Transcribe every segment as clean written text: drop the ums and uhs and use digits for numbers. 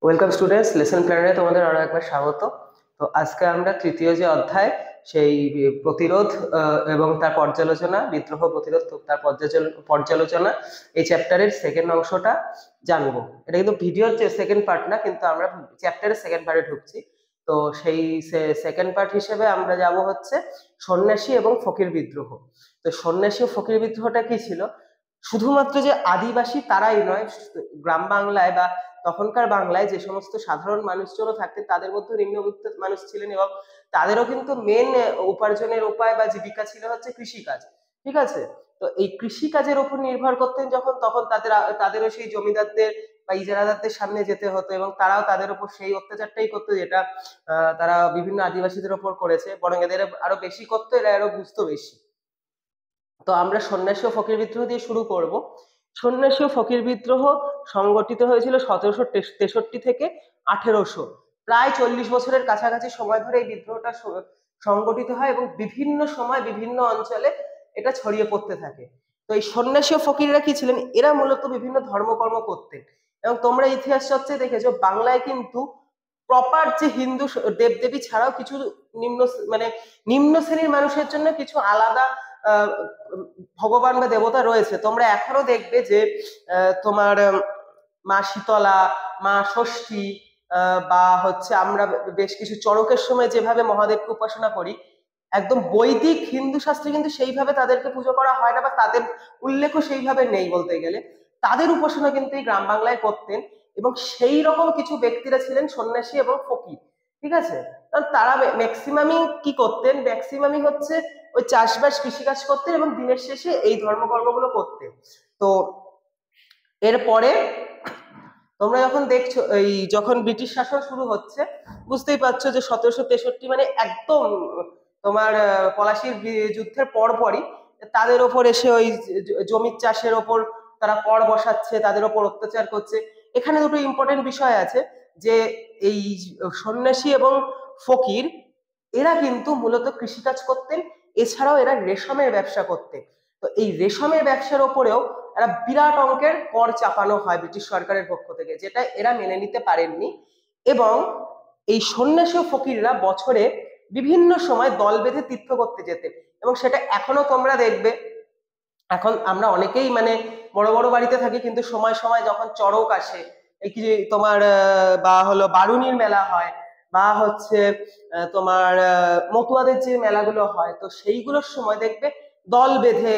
Welcome students, lesson প্ল্যানারে তোমাদের আরো একবার স্বাগত। তো আজকে আমরা তৃতীয় যে অধ্যায় সেই প্রতিরোধ এবং তার পর্যালোচনা, বিদ্রোহ প্রতিরোধ তার পর্যালোচনা, এই চ্যাপ্টারের সেকেন্ড অংশটা জানবো। এটা কিন্তু ভিডিওর যে সেকেন্ড পার্ট না, কিন্তু আমরা চ্যাপ্টারের সেকেন্ড পার্টে ঢুকছি। তো সেই সেকেন্ড পার্ট হিসেবে আমরা যাব হচ্ছে সন্ন্যাসী এবং ফকির বিদ্রোহ। তো সন্ন্যাসী ও ফকির বিদ্রোহটা কি ছিল? শুধুমাত্র যে আদিবাসী তারাই নয়, গ্রাম বাংলায় বা তখনকার বাংলায় যে সমস্ত সাধারণ মানুষজনও থাকতেন তাদের মধ্যে নিম্নবিত্ত মানুষ ছিলেন, এবং তাদেরও কিন্তু মেন উপার্জনের উপায় বা জীবিকা ছিল হচ্ছে কৃষিকাজ। ঠিক আছে? তো এই কৃষিকাজের উপর নির্ভর করতেন যখন, তখন তাদেরও সেই জমিদারদের বা ইজারাদারদের সামনে যেতে হতো, এবং তারাও তাদের উপর সেই অত্যাচারটাই করতো যেটা তারা বিভিন্ন আদিবাসীদের উপর করেছে, বরং এদের আরো বেশি করতো, এরা আরো বুঝতো বেশি। তো আমরা সন্ন্যাসী ও ফকির বিদ্রোহ দিয়ে শুরু করব। সন্ন্যাসী ও ফকির বিদ্রোহ সংগঠিত হয়েছিল 1763 থেকে 1800, প্রায় 40 বছরের কাছাকাছি সময় ধরে এই বিদ্রোহটা সংগঠিত হয়, এবং বিভিন্ন সময় বিভিন্ন অঞ্চলে এটা ছড়িয়ে পড়তে থাকে। তো এই সন্ন্যাসী ও ফকিররা কি ছিলেন? এরা মূলত বিভিন্ন ধর্মকর্ম করতেন, এবং তোমরা ইতিহাস চর্চায় দেখেছো বাংলায় কিন্তু প্রপার যে হিন্দু দেবদেবী ছাড়াও কিছু নিম্ন, মানে নিম্ন শ্রেণীর মানুষের জন্য কিছু আলাদা আহ, ভগবান বা দেবতা রয়েছে। তোমরা এখনো দেখবে যে তোমার মা শীতলা, মা ষষ্ঠী, বা হচ্ছে আমরা বেশ কিছু চড়কের সময় যেভাবে মহাদেবকে উপাসনা করি, একদম বৈদিক হিন্দু শাস্ত্রে কিন্তু সেইভাবে তাদেরকে পুজো করা হয় না, বা তাদের উল্লেখও সেইভাবে নেই বলতে গেলে। তাদের উপাসনা কিন্তু এই গ্রাম বাংলায় করতেন, এবং সেই রকম কিছু ব্যক্তিরা ছিলেন সন্ন্যাসী এবং ফকির। ঠিক আছে? কারণ তারা ম্যাক্সিমামই কি করতেন? ম্যাক্সিমামই হচ্ছে ওই চাষবাস কৃষিকাজ করতেন, এবং দিনের শেষে এই ধর্মকর্মগুলো করতেন। তো এরপরে তোমরা যখন দেখছো, এই যখন ব্রিটিশ শাসন শুরু হচ্ছে, বুঝতেই পারছো যে 1763 মানে একদম তোমার পলাশির যুদ্ধের পরপরই তাদের ওপর এসে ওই জমির চাষের ওপর তারা কর বসাচ্ছে, তাদের ওপর অত্যাচার করছে। এখানে দুটো ইম্পর্টেন্ট বিষয় আছে, যে এই সন্ন্যাসী এবং ফকির এরা কিন্তু মূলত কৃষিকাজ করতেন, এছাড়াও এরা রেশমের ব্যবসা করতেন। তো এই রেশমের ব্যবসার ওপরেও একটা বিরাট অঙ্কের কর চাপানো হয় ব্রিটিশ সরকারের পক্ষ থেকে, যেটা এরা মেনে নিতে পারেননি। এবং এই সন্ন্যাসী ও ফকিররা বছরে বিভিন্ন সময় দল বেঁধে তীর্থ করতে যেতেন, এবং সেটা এখনো তোমরা দেখবে। এখন আমরা অনেকেই মানে বড় বড় বাড়িতে থাকি, কিন্তু সময় সময় যখন চড়ক আসে, এই কি তোমার বা হলো বারুনির মেলা হয়, বা হচ্ছে তোমার মতুয়াদের যে মেলাগুলো হয়, তো সেইগুলোর সময় দেখবে দল বেঁধে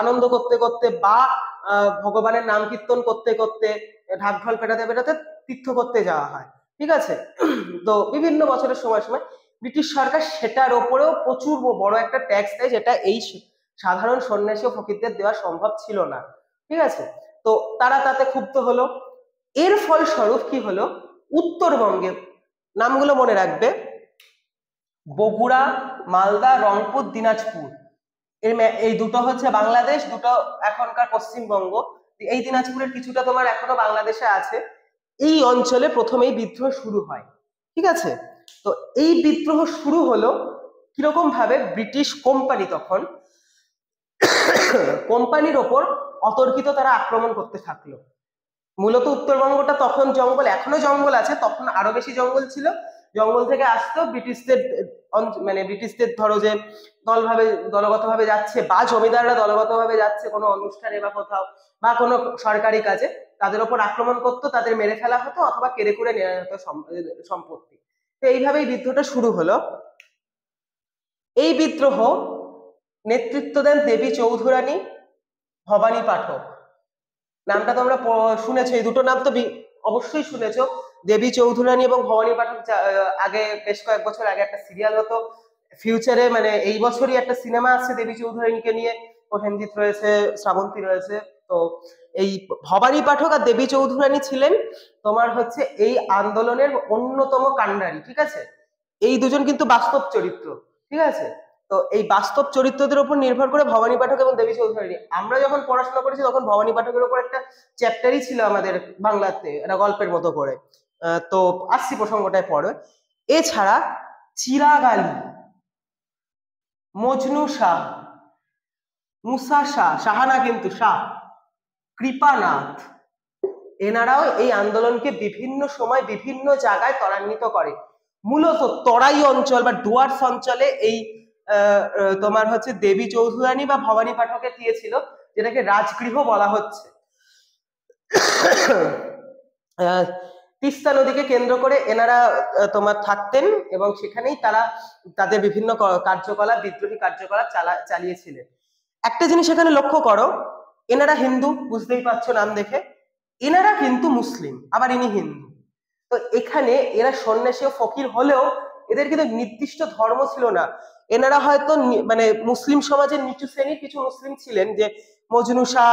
আনন্দ করতে করতে বা ভগবানের নাম কীর্তন করতে করতে, ঢাক ঢোল পেটাতে পেটাতে তীর্থ করতে যাওয়া হয়। ঠিক আছে? তো বিভিন্ন বছরের সময় সময় ব্রিটিশ সরকার সেটার ওপরেও প্রচুর বড় একটা ট্যাক্স দেয়, যেটা এই সাধারণ সন্ন্যাসী ও ফকিরদের দেওয়া সম্ভব ছিল না। ঠিক আছে? তো তারা তাতে ক্ষুব্ধ হলো। এর ফলস্বরূপ কি হলো? উত্তরবঙ্গে, নামগুলো মনে রাখবে, বগুড়া, মালদা, রংপুর, দিনাজপুর, এই দুটো হচ্ছে বাংলাদেশ, দুটো এখনকার পশ্চিমবঙ্গ। এই দিনাজপুরের কিছুটা তোমার এখনো বাংলাদেশে আছে। এই অঞ্চলে প্রথমেই বিদ্রোহ শুরু হয়। ঠিক আছে? তো এই বিদ্রোহ শুরু হলো কিরকম ভাবে? ব্রিটিশ কোম্পানি তখন কোম্পানির ওপর অতর্কিত তারা আক্রমণ করতে থাকলো। মূলত উত্তরবঙ্গটা তখন জঙ্গল, এখনো জঙ্গল আছে, তখন আরো বেশি জঙ্গল ছিল। জঙ্গল থেকে আসতো ব্রিটিশদের, মানে ব্রিটিশদের ধরো যে দলগত ভাবে যাচ্ছে, বা জমিদাররা দলগত ভাবে যাচ্ছে কোনো অনুষ্ঠানে বা কোথাও, বা কোনো সরকারি কাজে, তাদের উপর আক্রমণ করতো, তাদের মেরে ফেলা হতো অথবা কেড়ে করে নেওয়া হতো সম্পত্তি। তো এইভাবেই বিদ্রোহটা শুরু হলো। এই বিদ্রোহ নেতৃত্ব দেন দেবী চৌধুরানী, ভবানী পাঠক। নামটা তোমরা শুনেছো, এই দুটো নাম তো অবশ্যই শুনেছো, দেবী চৌধুরানী এবং ভবানী পাঠক। আগে বেশ কয়েক বছর আগে একটা সিরিয়াল হতো, ফিউচারে মানে এই বছরই একটা সিনেমা আসছে দেবী চৌধুরানীকে নিয়ে, প্রসেনজিৎ রয়েছে, শ্রাবন্তী রয়েছে। তো এই ভবানী পাঠক আর দেবী চৌধুরানী ছিলেন তোমার হচ্ছে এই আন্দোলনের অন্যতম কাণ্ডারি। ঠিক আছে? এই দুজন কিন্তু বাস্তব চরিত্র। ঠিক আছে? তো এই বাস্তব চরিত্রদের উপর নির্ভর করে ভবানী পাঠক এবং দেবী চৌধুরানী, আমরা যখন পড়াশোনা করেছি তখন ভবানী পাঠকের উপর একটা চ্যাপ্টারই ছিল আমাদের বাংলাতে, একটা গল্পের মতো করে। তো আসছি প্রসঙ্গটায় পরে। এছাড়া চিরাগ আলী, মজনু শাহ, মুসা শাহ, শাহানা কিন্তু শাহ, কৃপানাথ, এনারাও এই আন্দোলনকে বিভিন্ন সময় বিভিন্ন জায়গায় ত্বরান্বিত করে। মূলত তরাই অঞ্চল বা ডুয়ার্স অঞ্চলে এই তোমার হচ্ছে দেবী চৌধুরানী বা ভবানী পাঠকের দিয়েছিল, যেটাকে রাজগৃহ বলা হচ্ছে। তিস্তা নদীকে কেন্দ্র করে এনারা তোমার থাকতেন এবং সেখানেই তারা তাদের বিভিন্ন কার্যকলাপ, বিদ্রোহী কার্যকলাপ চালিয়েছিলেন। একটা জিনিস এখানে লক্ষ্য করো, এনারা হিন্দু, বুঝতেই পারছো নাম দেখে, এনারা কিন্তু মুসলিম, আবার ইনি হিন্দু। তো এখানে এরা সন্ন্যাসী ও ফকির হলেও এদের কিন্তু নির্দিষ্ট ধর্ম ছিল না। এনারা হয়তো মানে মুসলিম সমাজের নিচু শ্রেণীর কিছু মুসলিম ছিলেন, যে মজনু শাহ,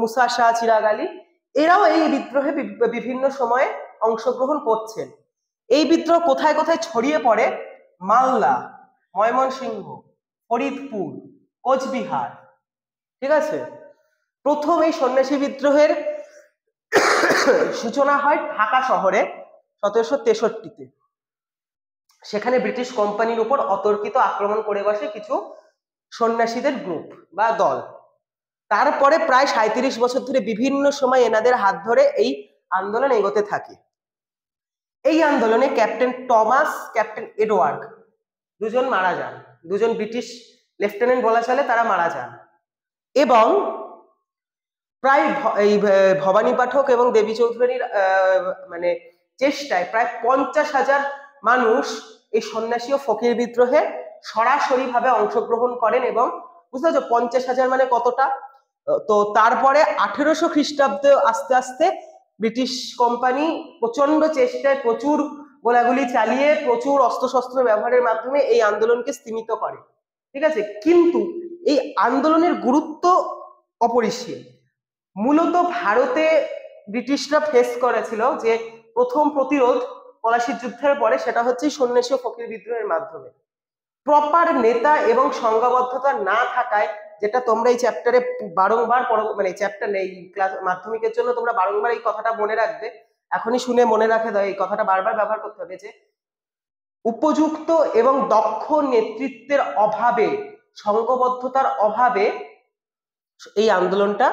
মুসা শাহ, চিরাগ আলী, এরাও এই বিদ্রোহে বিভিন্ন সময়ে অংশগ্রহণ করছেন। এই বিদ্রোহ কোথায় কোথায় ছড়িয়ে পড়ে? মালদা, ময়মনসিংহ, ফরিদপুর, কোচবিহার, ঠিক আছে। প্রথম এই সন্ন্যাসী বিদ্রোহের সূচনা হয় ঢাকা শহরে 1763-তে। সেখানে ব্রিটিশ কোম্পানির উপর অতর্কিত আক্রমণ করে বসে কিছু সন্ন্যাসীদের গ্রুপ বা দল। তারপরে প্রায় 37 বছর ধরে বিভিন্ন সময় এনাদের হাত ধরে এই আন্দোলন এগোতে থাকে। এই আন্দোলনে ক্যাপ্টেন টমাস, ক্যাপ্টেন এডওয়ার্ড দুজন মারা যান, দুজন ব্রিটিশ লেফটেন্যান্ট বলা চলে, তারা মারা যান। এবং প্রায় এই ভবানী পাঠক এবং দেবী চৌধুরানীর মানে চেষ্টায় প্রায় 50,000 মানুষ এই সন্ন্যাসী ও ফকির বিদ্রোহে সরাসরি ভাবে অংশগ্রহণ করেন। এবং বুঝতে পারছো 50,000 মানে কতটা? তো তারপরে 1800 খ্রিস্টাব্দে আস্তে আস্তে ব্রিটিশ কোম্পানি প্রচন্ড চেষ্টায়, প্রচুর গোলাগুলি চালিয়ে, প্রচুর অস্ত্রশস্ত্র ব্যবহারের মাধ্যমে এই আন্দোলনকে স্তীমিত করে, ঠিক আছে। কিন্তু এই আন্দোলনের গুরুত্ব অপরিসীম। মূলত ভারতে ব্রিটিশরা ফেস করেছিল যে প্রথম প্রতিরোধ পলাশির যুদ্ধের পরে, সেটা হচ্ছে সন্ন্যাসী ও ফকির বিদ্রোহের মাধ্যমে। প্রপার নেতা এবং সংঘবদ্ধতা না থাকায়, যেটা তোমরা এই চ্যাপ্টারে বারংবার মানে চ্যাপ্টার নেই, ক্লাস মাধ্যমিকের জন্য তোমরা বারংবার এই কথাটা মনে রাখবে, এখনই শুনে মনে রাখে দাও, এই কথাটা বারবার ব্যবহার করতে হবে, যে উপযুক্ত এবং দক্ষ নেতৃত্বের অভাবে, সংঘবদ্ধতার অভাবে এই আন্দোলনটা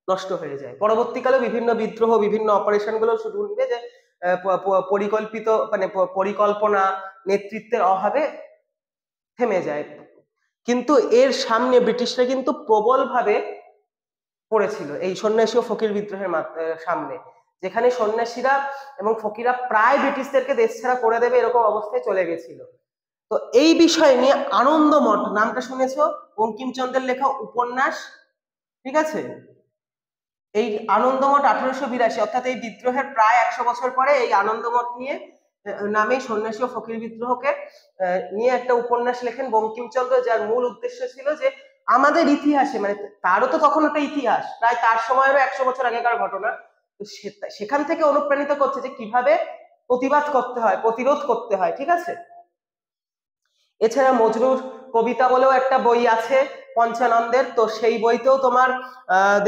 নষ্ট হয়ে যায়। পরবর্তীকালে বিভিন্ন বিদ্রোহ, বিভিন্ন অপারেশন গুলো শুরু হবে, যে পরিকল্পিত মানে পরিকল্পনা, নেতৃত্বের অভাবে থেমে যায়। কিন্তু এর সামনে ব্রিটিশরা কিন্তু প্রবলভাবে পড়েছিল এই সন্ন্যাসী ও ফকির বিদ্রোহের সামনে, যেখানে সন্ন্যাসীরা এবং ফকিরা প্রায় ব্রিটিশদেরকে দেশ ছাড়া করে দেবে এরকম অবস্থায় চলে গেছিল। তো এই বিষয় নিয়ে আনন্দমঠ, নামটা শুনেছো? বঙ্কিমচন্দ্রের লেখা উপন্যাস, ঠিক আছে। এই আনন্দমঠ 1882, অর্থাৎ এই বিদ্রোহের প্রায় 100 বছর পরে এই আনন্দমঠ নিয়ে নামে সন্ন্যাসী ও ফকির বিদ্রোহকে নিয়ে একটা উপন্যাস লেখেন বঙ্কিমচন্দ্র, যার মূল উদ্দেশ্য ছিল যে আমাদের ইতিহাসে, মানে তারও তো তখন একটা ইতিহাস, প্রায় তার সময়েরও 100 বছর আগেকার ঘটনা, তো সেখান থেকে অনুপ্রাণিত করছে যে কিভাবে প্রতিবাদ করতে হয়, প্রতিরোধ করতে হয়, ঠিক আছে। এছাড়া মজরুর কবিতা বলেও একটা বই আছে পঞ্চানন্দের, তো সেই বইতেও তোমার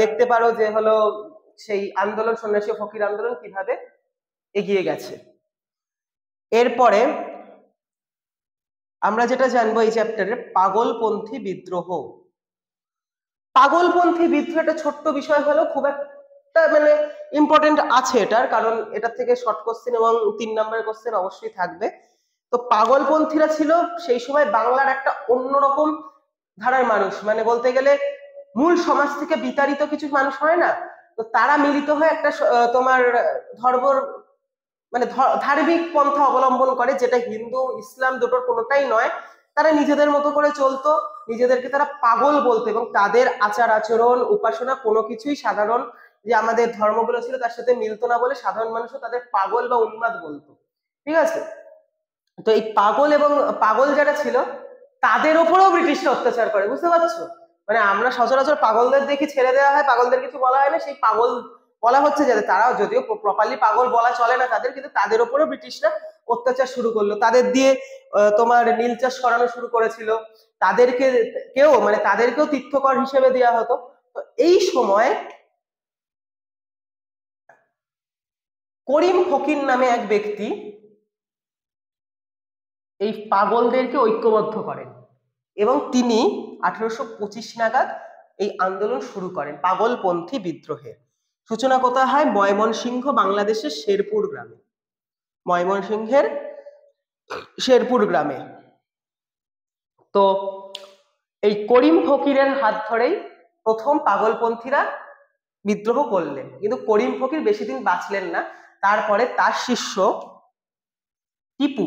দেখতে পারো যে হলো সেই আন্দোলন, সন্ন্যাসী ও ফকির আন্দোলন কিভাবে এগিয়ে গেছে। এরপরে আমরা যেটা জানবো এই চ্যাপ্টারে, পাগলপন্থী বিদ্রোহ। পাগলপন্থী বিদ্রোহ একটা ছোট্ট বিষয় হলেও খুব একটা মানে ইম্পর্টেন্ট আছে এটার, কারণ এটার থেকে শর্ট কোশ্চেন এবং 3 নম্বরের কোশ্চেন অবশ্যই থাকবে। তো পাগলপন্থীরা ছিল সেই সময় বাংলার একটা অন্যরকম ধারার মানুষ, মানে বলতে গেলে মূল সমাজ থেকে বিতাড়িত কিছু মানুষ হয় না, তো তারা মিলিত হয়ে একটা তোমার ধর্মর মানে ধার্মিক পন্থা অবলম্বন করে, যেটা হিন্দু ইসলাম দুটোর কোনোটাই নয়। তারা নিজেদের মতো করে চলতো, নিজেদেরকে তারা পাগল বলতো, এবং তাদের আচার আচরণ, উপাসনা কোনো কিছুই সাধারণ যে আমাদের ধর্মগুলো ছিল তার সাথে মিলতো না বলে সাধারণ মানুষও তাদের পাগল বা উন্মাদ বলতো, ঠিক আছে। তো এই পাগল এবং পাগল যারা ছিল তাদের উপরেও ব্রিটিশরা অত্যাচার করে, বুঝতে পারছো। মানে আমরা সচরাচর পাগলদের দেখি ছেড়ে দেওয়া হয়, পাগলদের কিছু বলা হয় না, সেই পাগল বলা হচ্ছে যাদের, তারাও যদিও প্রপারলি পাগল বলা চলে না তাদের, কিন্তু তাদের উপরেও ব্রিটিশরা অত্যাচার শুরু করলো, তাদের দিয়ে তোমার নীল চাষ করানো শুরু করেছিল, তাদেরকে মানে তাদেরকেও তীর্থকর হিসেবে দেওয়া হতো। তো এই সময় করিম ফকির নামে এক ব্যক্তি এই পাগলদেরকে ঐক্যবদ্ধ করেন, এবং তিনি 1825 নাগাদ এই আন্দোলন শুরু করেন পাগলপন্থী বিদ্রোহে। সূচনা কোথায় হয়? ময়মনসিংহ, বাংলাদেশের শেরপুর গ্রামে। ময়মনসিংহের শেরপুর গ্রামে। তো এই করিম ফকিরের হাত ধরেই প্রথম পাগলপন্থীরা বিদ্রোহ করলেন, কিন্তু করিম ফকির বেশি দিন বাঁচলেন না। তারপরে তার শিষ্য টিপু,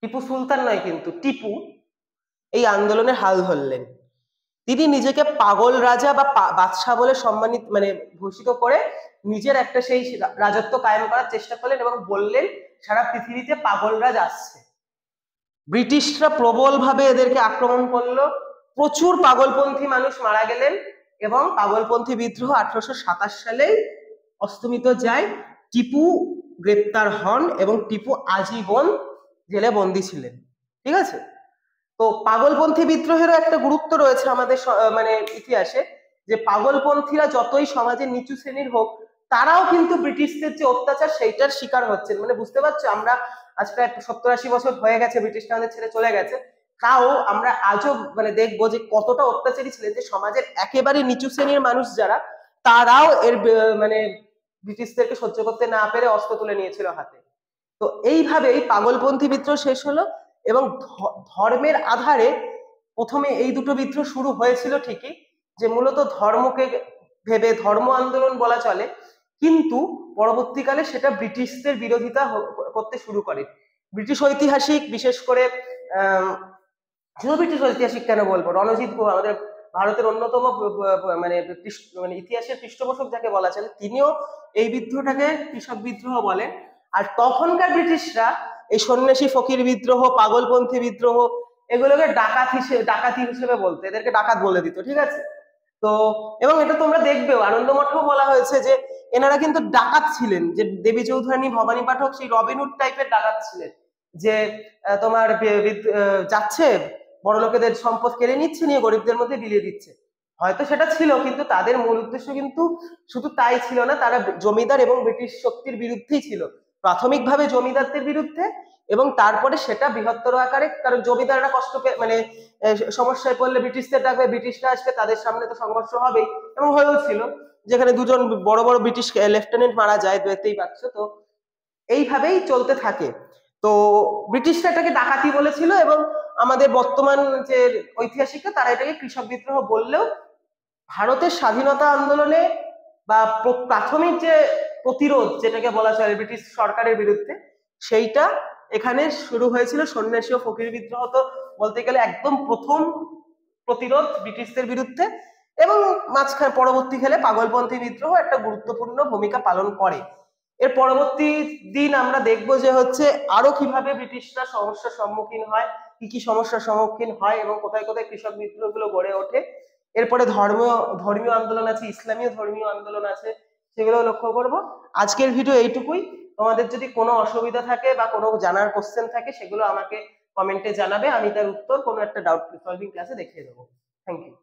টিপু সুলতান নয় কিন্তু টিপু, এই আন্দোলনের হাল ধরলেন। তিনি নিজেকে পাগল রাজা বা বাদশাহ বলে সম্মানিত মানে ঘোষিত করে নিজের একটা সেই রাজত্ব কায়েম করার চেষ্টা করলেন এবং বললেন সারা পৃথিবীতে পাগলরাজ আসছে। ব্রিটিশরা প্রবলভাবে এদেরকে আক্রমণ করলো, প্রচুর পাগলপন্থী মানুষ মারা গেলেন এবং পাগলপন্থী বিদ্রোহ 1827 সালে অস্তমিত যায়। টিপু গ্রেপ্তার হন এবং টিপু আজীবন জেলে বন্দী ছিলেন। ঠিক আছে? তো পাগলপন্থী বিদ্রোহেরও একটা গুরুত্ব রয়েছে আমাদের মানে ইতিহাসে, যে পাগলপন্থীরা যতই সমাজের নিচু শ্রেণীর হোক, তারাও কিন্তু ব্রিটিশদের যে অত্যাচার সেইটার শিকার হচ্ছেন। মানে বুঝতে পারছো, আমরা আজ প্রায় 70-80 বছর হয়ে গেছে ব্রিটিশরা আমাদের ছেড়ে চলে গেছে, তাও আমরা আজও মানে দেখবো যে কতটা অত্যাচারী ছিলেন, যে সমাজের একেবারে নিচু শ্রেণীর মানুষ যারা, তারাও এর মানে ব্রিটিশদেরকে সহ্য করতে না পেরে অস্ত্র তুলে নিয়েছিল হাতে। তো এইভাবেই পাগলপন্থী বিদ্রোহ শেষ হলো এবং ধর্মের আধারে প্রথমে এই দুটো বিদ্রোহ শুরু হয়েছিল ঠিকই, যে মূলত ধর্মকে ভেবে ধর্ম আন্দোলন বলা চলে, কিন্তু পরবর্তীকালে সেটা ব্রিটিশদের বিরোধিতা করতে শুরু করে। ব্রিটিশ ঐতিহাসিক, বিশেষ করে শুধু ব্রিটিশ ঐতিহাসিক কেন বলবো, রণজিৎ গুহ, আমাদের ভারতের অন্যতম মানে মানে ইতিহাসের পৃষ্ঠপোষক যাকে বলা চলে, তিনিও এই বিদ্রোহটাকে কৃষক বিদ্রোহ বলেন। আর তখনকার ব্রিটিশরা এই সন্ন্যাসী ফকির বিদ্রোহ, পাগলপন্থী বিদ্রোহ, এগুলোকে ডাকাতি হিসেবে বলতো, এদেরকে ডাকাত বলে দিত। ঠিক আছে? তো এবং এটা তোমরা দেখবেও আনন্দমঠেও বলা হয়েছে যে এনারা কিন্তু ডাকাত ছিলেন, যে দেবী চৌধুরানী, ভবানী পাঠক সেই রবিনহুড টাইপের ডাকাত ছিলেন, যে তোমার যাচ্ছে বড় লোকেদের সম্পদ কেড়ে নিচ্ছে, নিয়ে গরিবদের মধ্যে বিলিয়ে দিচ্ছে। হয়তো সেটা ছিল, কিন্তু তাদের মূল উদ্দেশ্য কিন্তু শুধু তাই ছিল না, তারা জমিদার এবং ব্রিটিশ শক্তির বিরুদ্ধেই ছিল। প্রাথমিকভাবে জমিদারদের বিরুদ্ধে, এবং তারপরে সেটা বৃহত্তর আকারে, কারণ জমিদাররা কষ্ট পেয়ে মানে সমস্যায় পড়লে ব্রিটিশদের ডাকবে, ব্রিটিশরা আসবে, তাদের সামনে তো সংঘর্ষ হবেই, এবং হয়েও ছিল, যেখানে দুজন বড় বড় ব্রিটিশ লেফটেন্যান্ট মারা যায়, দেখতেই পাচ্ছ। তো এইভাবেই চলতে থাকে। তো ব্রিটিশরা এটাকে ডাকাতি বলেছিল, এবং আমাদের বর্তমান যে ঐতিহাসিকরা তারা এটাকে কৃষক বিদ্রোহ বললেও ভারতের স্বাধীনতা আন্দোলনে বা প্রাথমিক যে প্রতিরোধ যেটাকে বলা চলে ব্রিটিশ সরকারের বিরুদ্ধে, সেইটা এখানে শুরু হয়েছিল সন্ন্যাসী ও ফকির বিদ্রোহ। তো বলতে গেলে একদম প্রথম প্রতিরোধ ব্রিটিশদের বিরুদ্ধে, এবং মাঝখানে পরবর্তী কালে পাগলপন্থী বিদ্রোহ একটা গুরুত্বপূর্ণ ভূমিকা পালন করে। এর পরবর্তী দিন আমরা দেখবো যে হচ্ছে আরো কিভাবে ব্রিটিশরা সমস্যার সম্মুখীন হয়, কি কি সমস্যার সম্মুখীন হয়, এবং কোথায় কোথায় কৃষক বিদ্রোহ গুলো গড়ে ওঠে। এরপরে ধর্মীয় আন্দোলন আছে, ইসলামীয় ধর্মীয় আন্দোলন আছে, সেগুলো লক্ষ্য করব। আজকের ভিডিও এইটুকুই। তোমাদের যদি কোনো অসুবিধা থাকে বা কোনো জানার কোশ্চেন থাকে, সেগুলো আমাকে কমেন্টে জানাবে, আমি তার উত্তর কোনো একটা ডাউট সলভিং ক্লাসে দেখিয়ে দেবো। Thank you.